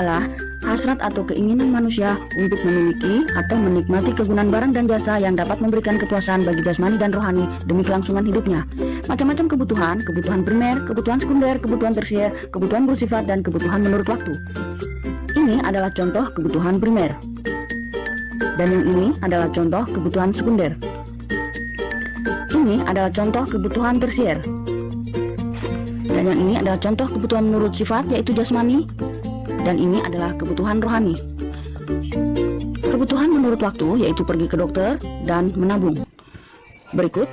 adalah hasrat atau keinginan manusia untuk memiliki atau menikmati kegunaan barang dan jasa yang dapat memberikan kepuasan bagi jasmani dan rohani demi kelangsungan hidupnya. Macam-macam kebutuhan, kebutuhan primer, kebutuhan sekunder, kebutuhan tersier, kebutuhan bersifat, dan kebutuhan menurut waktu. Ini adalah contoh kebutuhan primer. Dan yang ini adalah contoh kebutuhan sekunder. Ini adalah contoh kebutuhan tersier. Dan yang ini adalah contoh kebutuhan menurut sifat, yaitu jasmani. Dan ini adalah kebutuhan rohani. Kebutuhan menurut waktu yaitu pergi ke dokter dan menabung. Berikut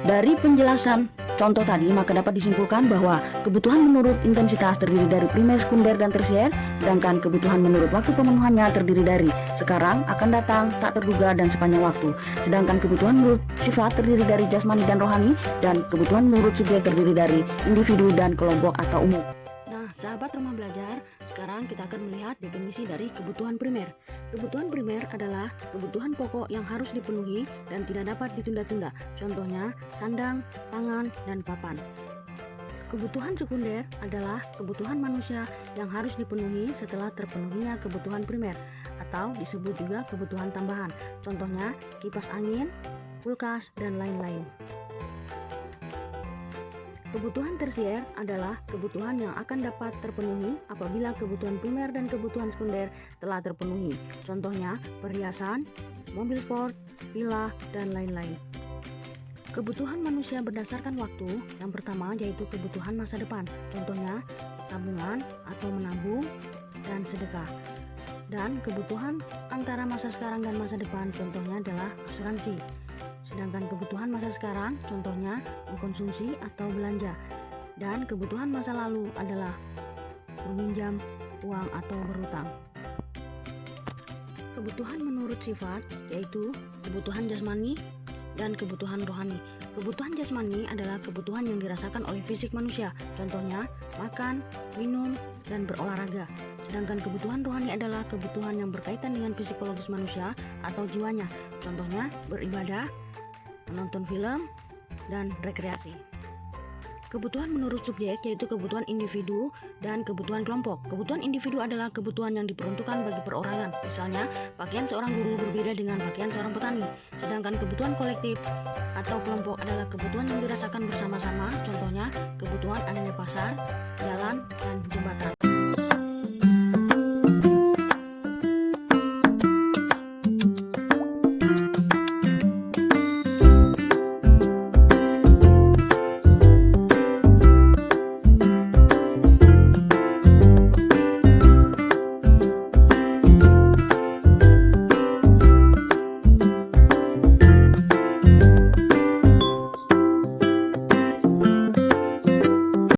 dari penjelasan contoh tadi, maka dapat disimpulkan bahwa kebutuhan menurut intensitas terdiri dari primer, sekunder, dan tersier, sedangkan kebutuhan menurut waktu pemenuhannya terdiri dari sekarang, akan datang, tak terduga, dan sepanjang waktu. Sedangkan kebutuhan menurut sifat terdiri dari jasmani dan rohani, dan kebutuhan menurut subjek terdiri dari individu dan kelompok atau umum. Nah, sahabat rumah belajar, sekarang kita akan melihat definisi dari kebutuhan primer. Kebutuhan primer adalah kebutuhan pokok yang harus dipenuhi dan tidak dapat ditunda-tunda. Contohnya, sandang, pangan, dan papan. Kebutuhan sekunder adalah kebutuhan manusia yang harus dipenuhi setelah terpenuhinya kebutuhan primer, atau disebut juga kebutuhan tambahan. Contohnya, kipas angin, kulkas, dan lain-lain. Kebutuhan tersier adalah kebutuhan yang akan dapat terpenuhi apabila kebutuhan primer dan kebutuhan sekunder telah terpenuhi. Contohnya, perhiasan, mobil sport, villa, dan lain-lain. Kebutuhan manusia berdasarkan waktu, yang pertama yaitu kebutuhan masa depan. Contohnya, tabungan atau menabung, dan sedekah. Dan kebutuhan antara masa sekarang dan masa depan, contohnya adalah asuransi. Sedangkan kebutuhan masa sekarang contohnya mengkonsumsi atau belanja. Dan kebutuhan masa lalu adalah meminjam uang atau berhutang. Kebutuhan menurut sifat yaitu kebutuhan jasmani dan kebutuhan rohani. Kebutuhan jasmani adalah kebutuhan yang dirasakan oleh fisik manusia. Contohnya makan, minum, dan berolahraga. Sedangkan kebutuhan rohani adalah kebutuhan yang berkaitan dengan psikologis manusia atau jiwanya. Contohnya beribadah, menonton film, dan rekreasi. Kebutuhan menurut subjek yaitu kebutuhan individu dan kebutuhan kelompok. Kebutuhan individu adalah kebutuhan yang diperuntukkan bagi perorangan. Misalnya, pakaian seorang guru berbeda dengan pakaian seorang petani. Sedangkan kebutuhan kolektif atau kelompok adalah kebutuhan yang dirasakan bersama-sama. Contohnya, kebutuhan adanya pasar, jalan, dan jembatan.